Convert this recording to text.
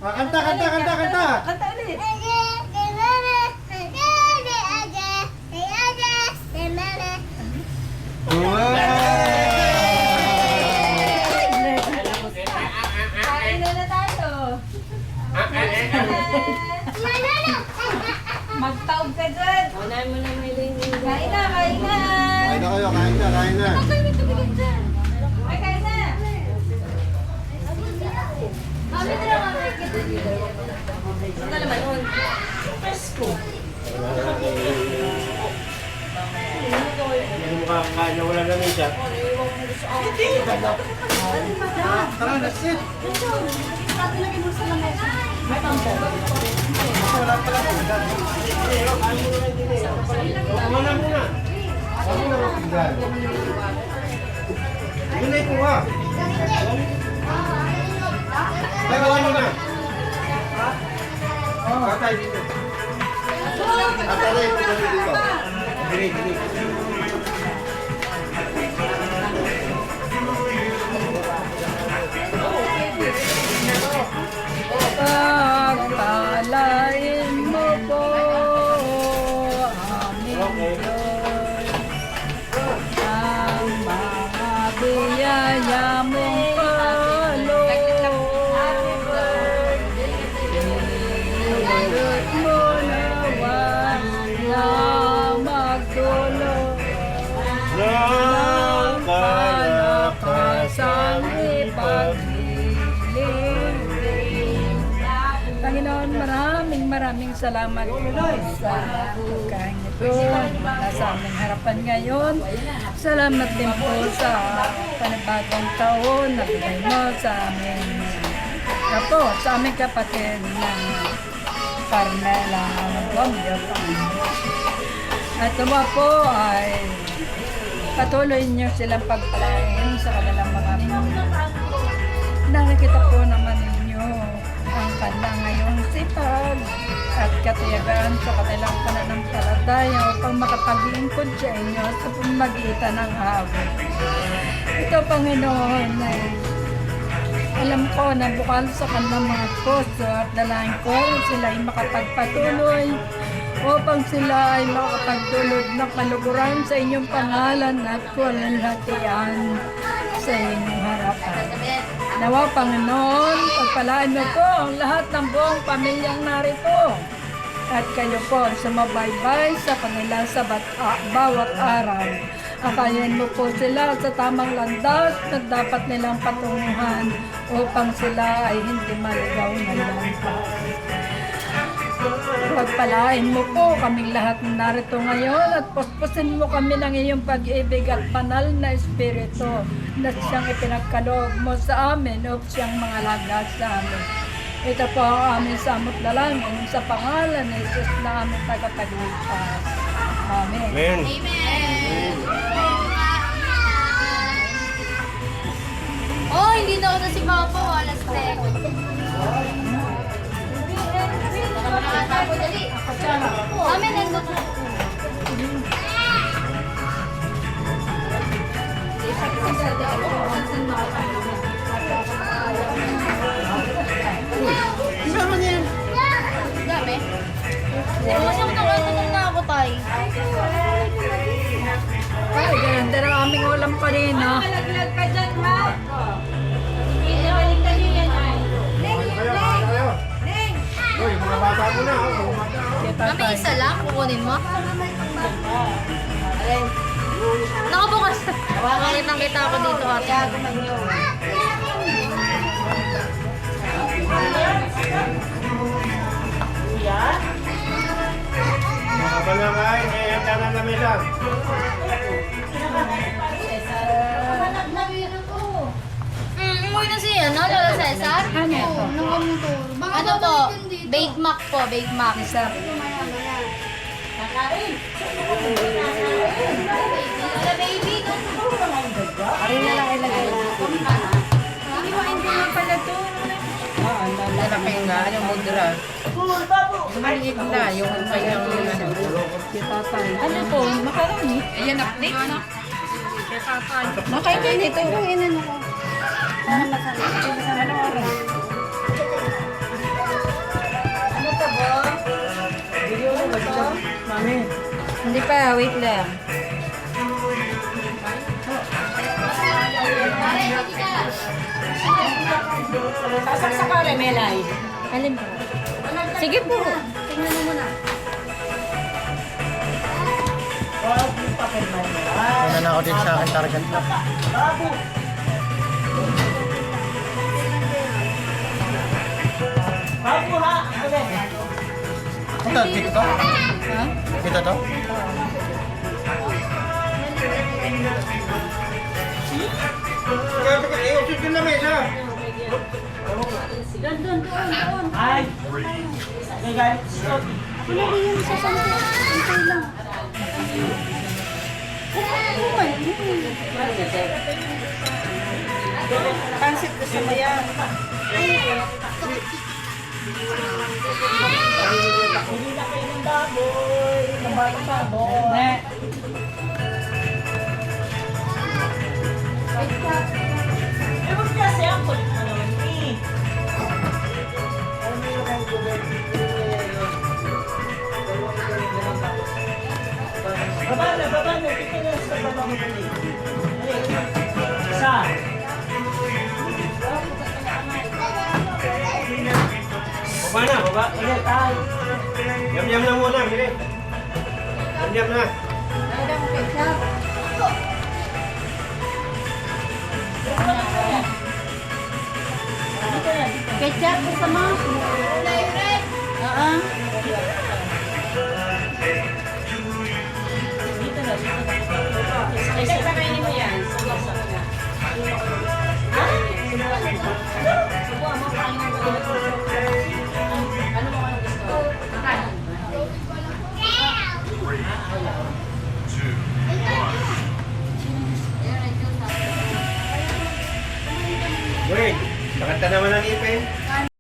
Kanta, kanta, kanta, kanta. Kanta ulit. Kain na tayo. Magtaog ka dyan. Unahin mo na may lining. Kain na, kain na. Kain na kayo, kain na, kain na. Kain na, tumigil dyan. Ay, kain na. Ano naman yun? Presko. Hindi mo kakain na wala na rin siya. Tara, that's it. Wala pala. Tama na muna. Tama na muna. Gulay ko ha. Ay, gawa nyo na. Katay dito. Katay dito. Dili, dili. Pagpalain mo po aming Diyos ang mga biyaya mong kalooban. Dulot mo nawa na magdulot ng palakasang ipaghiling. Panginoon, maraming salamat sa pagkain ito na sa aming harapan ngayon. Salamat din po sa panibagong taon na bigay mo sa aming kapo, sa aming kapatid ng Carmela Gomyo. At nawa po ay patuloy niyo silang pagpalain sa kanilang mga nakikita po naman ninyo ang kanilang ngayong sipag at katiyagaan sa kanilang pananampalataya upang makapaglingkod sa inyo sa pamagitan ng awit. Ito, Panginoon, ay alam ko na bukal sa kanilang mga puso at dalangin ko sila ay makapagpatuloy upang sila ay makapagdulod ng kaluguran sa inyong pangalan at kaluhatian sa inyong harapan. Nawa, Panginoon, pagpalaan mo po ang lahat ng buong pamilyang narito. At kayo po sumabaybay sa kanila sa bawat araw. Akayin mo po sila sa tamang landas na dapat nilang patunguhan upang sila ay hindi maligaw ng lampas. Pagpalain mo po kaming lahat na narito ngayon at puspusin mo kami ng iyong pag-ibig at banal na espiritu na siyang ipinagkaloob mo sa amin o siyang mga lagas sa amin. Ito po ang aming samot dalangin sa pangalan ni Jesus na aming tagapagligtas. Amen. Amen. Oh, hindi na ako na si Papa. Alas 10. Kami nandun. Sama niya. Dami. Nakatulog na ako tayo. Ay, ganda ng aming ulam kanina. Malaglag ka dyan, ha? Ibalik ka niyo yan, ay. Kayo. Uy, mga bata mo na. Kami isa lang, kukunin mo? Nakabukas. Nakakitang kita ako dito, ate. Mga balangay, may handa na mesa. Umuwi na siya, no? Lola Cesar? Ano ito? Ano po? Bake mac po, bake mac. Isa. Lola baby, Ari na lang ilagay natin. hiwain ko lang pala to. Malaki nga, yung mudra. Maliit na, yung kanyang ano. Ano po? Macaroni? Ayan, update na. Makain dito. Ano oras? pa, wait lang. Sasaksak ka rin, Melay. Alin po? Sige po. Tingnan mo muna. Una na ako din sa akin target na. Ito, dito to? Ha? Dito to? Kaya, usin ko na mesa. Doon. Ay! Ako na rin yung sa santo. Santo lang. Pansit gusto mo yan. Baba na, baba. Yam-yam na muna, bili. Yam-yam na. Ketchup gusto mo? Oo. Kasi kakainin mo yan. Subukan mo na. Ha? Subukan mo. Ano mo ang gusto? Wait, nakanta naman ang ipin.